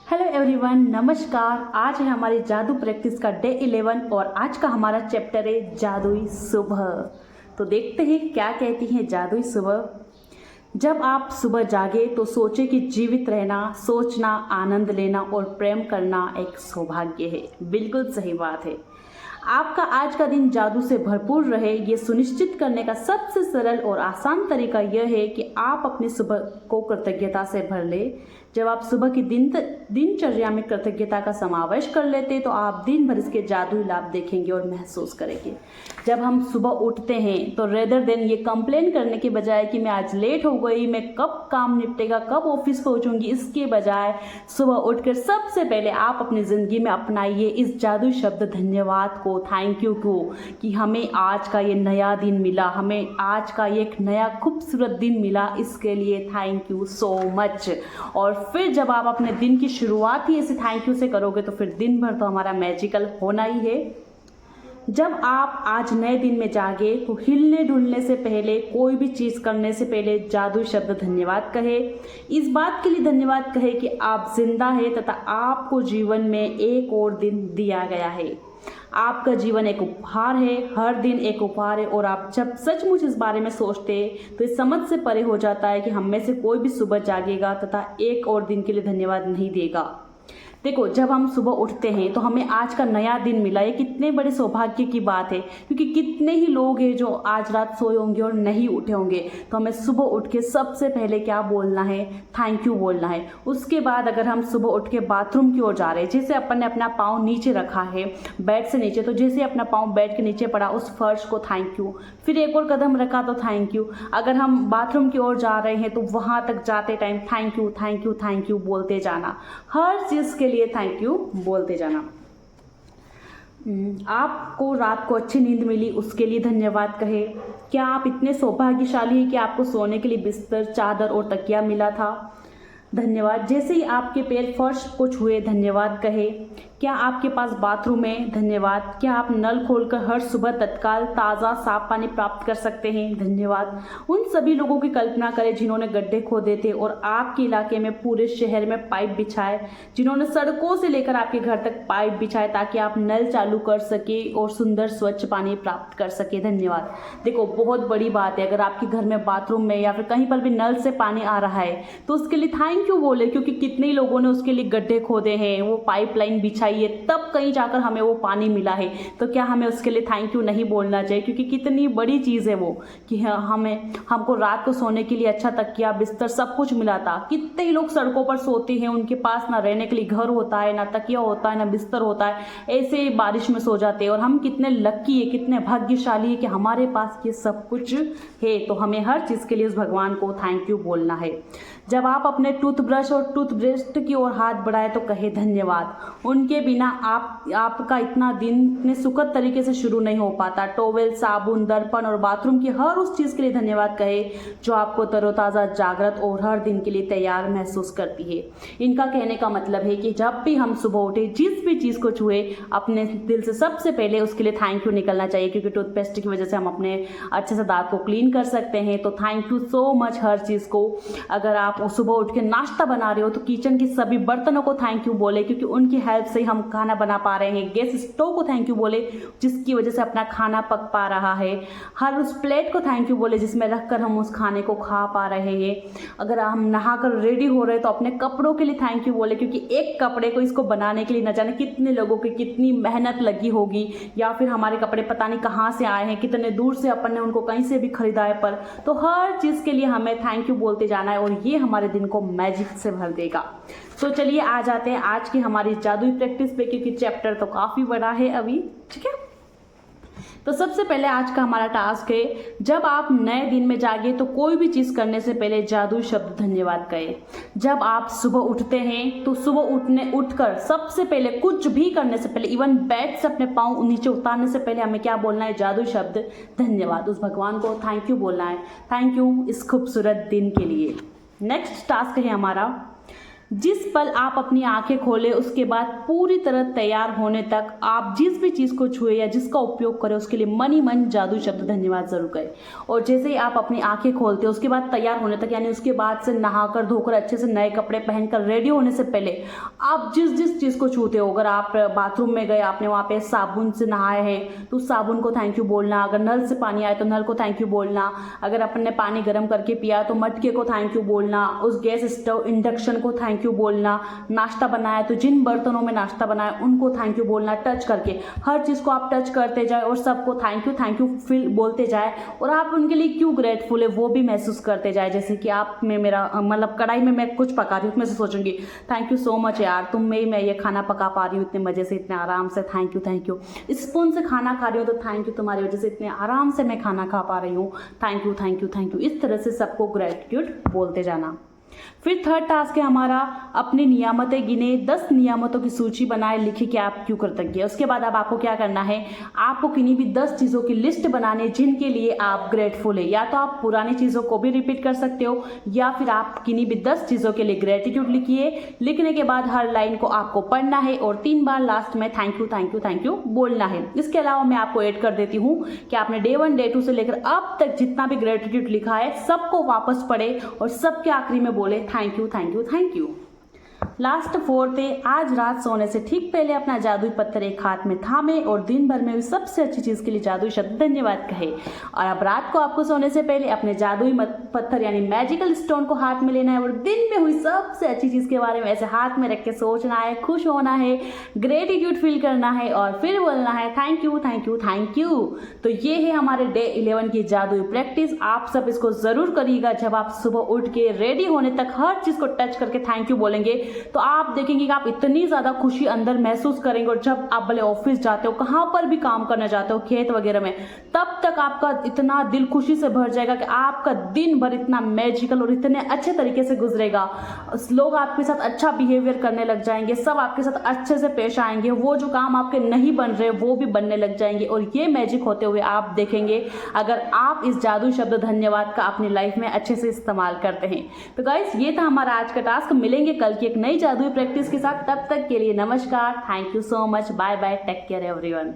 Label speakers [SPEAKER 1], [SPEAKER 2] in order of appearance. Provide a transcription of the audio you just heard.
[SPEAKER 1] Hello everyone, नमस्कार। आज है हमारी जादू प्रैक्टिस का डे 11 और आज का हमारा चैप्टर है जादुई सुबह। तो देखते हैं क्या कहती है जादुई सुबह। जब आप सुबह जागे तो सोचे कि जीवित रहना, सोचना, आनंद लेना और प्रेम करना एक सौभाग्य है। बिल्कुल सही बात है। आपका आज का दिन जादू से भरपूर रहे, ये सुनिश्चित करने का सबसे सरल और आसान तरीका यह है कि आप अपनी सुबह को कृतज्ञता से भर ले। जब आप सुबह की दिनचर्या में कृतज्ञता का समावेश कर लेते तो आप दिन भर इसके जादुई लाभ देखेंगे और महसूस करेंगे। जब हम सुबह उठते हैं तो रेदर देन ये कंप्लेन करने के बजाय कि मैं आज लेट हो गई, मैं कब काम निपटेगा, कब ऑफिस पहुंचूंगी, इसके बजाय सुबह उठकर सबसे पहले आप अपनी ज़िंदगी में अपनाइए इस जादुई शब्द धन्यवाद को, थैंक यू को, कि हमें आज का ये नया दिन मिला, हमें आज का ये एक नया खूबसूरत दिन मिला, इसके लिए थैंक यू सो मच। और फिर जब आप अपने दिन की शुरुआत ही ऐसे थैंक यू से करोगे तो फिर दिन भर तो हमारा मैजिकल होना ही है। जब आप आज नए दिन में जागे तो हिलने डुलने से पहले, कोई भी चीज़ करने से पहले जादुई शब्द धन्यवाद कहे। इस बात के लिए धन्यवाद कहे कि आप जिंदा हैं तथा आपको जीवन में एक और दिन दिया गया है। आपका जीवन एक उपहार है, हर दिन एक उपहार है। और आप जब सचमुच इस बारे में सोचते तो इस समझ से परे हो जाता है कि हम में से कोई भी सुबह जागेगा तथा एक और दिन के लिए धन्यवाद नहीं देगा। देखो, जब हम सुबह उठते हैं तो हमें आज का नया दिन मिला, ये कितने बड़े सौभाग्य की बात है। क्योंकि कितने ही लोग हैं जो आज रात सोए होंगे और नहीं उठे होंगे। तो हमें सुबह उठ के सबसे पहले क्या बोलना है, थैंक यू बोलना है। उसके बाद अगर हम सुबह उठ के बाथरूम की ओर जा रहे हैं, जैसे अपन ने अपना पाँव नीचे रखा है बेड से नीचे, तो जैसे अपना पाँव बेड के नीचे पड़ा उस फर्श को थैंक यू, फिर एक और कदम रखा तो थैंक यू। अगर हम बाथरूम की ओर जा रहे हैं तो वहाँ तक जाते time thank you thank you thank you बोलते जाना, हर चीज़ के लिए थैंक यू बोलते जाना। आपको रात को अच्छी नींद मिली, उसके लिए धन्यवाद कहे। क्या आप इतने सौभाग्यशाली हैं कि आपको सोने के लिए बिस्तर, चादर और तकिया मिला था? धन्यवाद। जैसे ही आपके पैर फर्श को छुए, धन्यवाद कहे। क्या आपके पास बाथरूम है? धन्यवाद। क्या आप नल खोलकर हर सुबह तत्काल ताज़ा साफ पानी प्राप्त कर सकते हैं? धन्यवाद। उन सभी लोगों की कल्पना करें जिन्होंने गड्ढे खोदे थे और आपके इलाके में, पूरे शहर में पाइप बिछाए, जिन्होंने सड़कों से लेकर आपके घर तक पाइप बिछाए ताकि आप नल चालू कर सके और सुंदर स्वच्छ पानी प्राप्त कर सके। धन्यवाद। देखो, बहुत बड़ी बात है। अगर आपके घर में बाथरूम में या फिर कहीं पर भी नल से पानी आ रहा है तो उसके लिए थैंक यू बोले, क्योंकि कितने ही लोगों ने उसके लिए गड्ढे खोदे हैं, वो पाइपलाइन बिछाई है, तब कहीं जाकर हमें वो पानी मिला है। तो क्या हमें उसके लिए थैंक यू नहीं बोलना चाहिए? क्योंकि कितनी बड़ी चीज़ है वो कि हमको रात को सोने के लिए अच्छा तकिया, बिस्तर, सब कुछ मिला था। कितने ही लोग सड़कों पर सोते हैं, उनके पास ना रहने के लिए घर होता है, ना तकिया होता है, ना बिस्तर होता है, ऐसे ही बारिश में सो जाते हैं। और हम कितने लक्की है, कितने भाग्यशाली है कि हमारे पास ये सब कुछ है। तो हमें हर चीज़ के लिए उस भगवान को थैंक यू बोलना है। जब आप अपने टूथब्रश और टूथपेस्ट की ओर हाथ बढ़ाए तो कहे धन्यवाद। उनके बिना आपका इतना दिन इतने सुखद तरीके से शुरू नहीं हो पाता। टॉवेल, साबुन, दर्पण और बाथरूम की हर उस चीज़ के लिए धन्यवाद कहे जो आपको तरोताज़ा, जागृत और हर दिन के लिए तैयार महसूस करती है। इनका कहने का मतलब है कि जब भी हम सुबह उठे, जिस भी चीज़ को छुए, अपने दिल से सबसे पहले उसके लिए थैंक यू निकलना चाहिए। क्योंकि टूथपेस्ट की वजह से हम अपने अच्छे से दांत को क्लीन कर सकते हैं। तो थैंक यू सो मच हर चीज़ को। अगर आप सुबह उठ के नाश्ता बना रहे हो तो किचन के सभी बर्तनों को थैंक यू बोले, क्योंकि उनकी हेल्प से हम खाना बना पा रहे हैं। गैस स्टोव को थैंक यू बोले, जिसकी वजह से अपना खाना पक पा रहा है। हर उस प्लेट को थैंक यू बोले जिसमें रखकर हम उस खाने को खा पा रहे हैं। अगर हम नहाकर रेडी हो रहे हैं तो अपने कपड़ों के लिए थैंक यू बोले, क्योंकि एक कपड़े को इसको बनाने के लिए न जाने कितने लोगों की कितनी मेहनत लगी होगी, या फिर हमारे कपड़े पता नहीं कहाँ से आए हैं, कितने दूर से अपन ने उनको कहीं से भी खरीदा है। पर तो हर चीज़ के लिए हमें थैंक यू बोलते जाना है और ये हमारे दिन को मैजिक से भर देगा। तो चलिए आ जाते हैं आज की हमारी जादुई प्रैक्टिस पे, क्योंकि चैप्टर तो काफ़ी बड़ा है अभी। ठीक है, तो सबसे पहले आज का हमारा टास्क है, जब आप नए दिन में जागे तो कोई भी चीज़ करने से पहले जादुई शब्द धन्यवाद कहें। जब आप सुबह उठते हैं तो सुबह उठकर सबसे पहले, कुछ भी करने से पहले, इवन बेड से अपने पाँव नीचे उतारने से पहले हमें क्या बोलना है? जादुई शब्द धन्यवाद। उस भगवान को थैंक यू बोलना है। थैंक यू इस खूबसूरत दिन के लिए। नेक्स्ट टास्क है हमारा, जिस पल आप अपनी आंखें खोले उसके बाद पूरी तरह तैयार होने तक आप जिस भी चीज़ को छुए या जिसका उपयोग करें उसके लिए मन ही मन जादुई शब्द धन्यवाद जरूर करें। और जैसे ही आप अपनी आंखें खोलते हो उसके बाद तैयार होने तक, यानी उसके बाद से नहाकर धोकर अच्छे से नए कपड़े पहनकर रेडी होने से पहले आप जिस जिस चीज़ को छूते हो, अगर आप बाथरूम में गए, आपने वहाँ पे साबुन से नहाए हैं तो साबुन को थैंक यू बोलना, अगर नल से पानी आए तो नल को थैंक यू बोलना, अगर अपन ने पानी गर्म करके पिया तो मटके को थैंक यू बोलना, उस गैस स्टोव इंडक्शन को थैंक यू बोलना, नाश्ता बनाया तो जिन बर्तनों में नाश्ता बनाया उनको थैंक यू बोलना, टच करके हर चीज़ को आप टच करते जाए और सबको थैंक यू फील बोलते जाए और आप उनके लिए क्यों ग्रेटफुल है वो भी महसूस करते जाए। जैसे कि आप में मेरा मतलब कढ़ाई में मैं कुछ पका रही हूँ, उसमें से सोचूंगी थैंक यू सो मच यार, तुम में मैं ये खाना पका पा रही हूँ इतने मजे से, इतने आराम से, थैंक यू। स्पून से खाना खा रही हूँ तो थैंक यू, तुम्हारी वजह से इतने आराम से मैं खाना खा पा रही हूँ, थैंक यू। इस तरह से सबको ग्रेटिट्यूड बोलते जाना। फिर थर्ड टास्क है हमारा, अपनी नियामतें गिने, 10 नियामतों की सूची बनाए, लिखे कि आप क्यों कृतज्ञ है। उसके बाद अब आपको क्या करना है, आपको किन्हीं भी 10 चीज़ों की लिस्ट बनाने जिनके लिए आप ग्रेटफुल है। या तो आप पुरानी चीज़ों को भी रिपीट कर सकते हो या फिर आप किन्हीं भी 10 चीज़ों के लिए ग्रेटिट्यूड लिखिए। लिखने के बाद हर लाइन को आपको पढ़ना है और 3 बार लास्ट में थैंक यू बोलना है। इसके अलावा मैं आपको ऐड कर देती हूँ कि आपने डे 1 डे 2 से लेकर अब तक जितना भी ग्रेटिट्यूड लिखा है सबको वापस पढ़े और सबके आखिरी में बोले थैंक यू। लास्ट 4th है, आज रात सोने से ठीक पहले अपना जादुई पत्थर एक हाथ में थामे और दिन भर में हुई सबसे अच्छी चीज़ के लिए जादुई शब्द धन्यवाद कहे। और अब रात को आपको सोने से पहले अपने जादुई पत्थर यानी मैजिकल स्टोन को हाथ में लेना है और दिन में हुई सबसे अच्छी चीज़ के बारे में ऐसे हाथ में रख के सोचना है, खुश होना है, ग्रेटिट्यूड फील करना है और फिर बोलना है थैंक यू। तो ये है हमारे डे 11 की जादुई प्रैक्टिस। आप सब इसको ज़रूर करिएगा। जब आप सुबह उठ के रेडी होने तक हर चीज़ को टच करके थैंक यू बोलेंगे तो आप देखेंगे कि आप इतनी ज़्यादा खुशी अंदर महसूस करेंगे। और जब आप भले ऑफिस जाते हो, कहाँ पर भी काम करने जाते हो, खेत वगैरह में, तब तक आपका इतना दिल खुशी से भर जाएगा कि आपका दिन भर इतना मैजिकल और इतने अच्छे तरीके से गुजरेगा। लोग आपके साथ अच्छा बिहेवियर करने लग जाएंगे, सब आपके साथ अच्छे से पेश आएंगे, वो जो काम आपके नहीं बन रहे वो भी बनने लग जाएंगे। और ये मैजिक होते हुए आप देखेंगे अगर आप इस जादू शब्द धन्यवाद का अपनी लाइफ में अच्छे से इस्तेमाल करते हैं। तो गाइस, ये था हमारा आज का टास्क। मिलेंगे कल की एक नई जादुई प्रैक्टिस के साथ। तब तक के लिए नमस्कार, thank you so much, bye bye, take care everyone.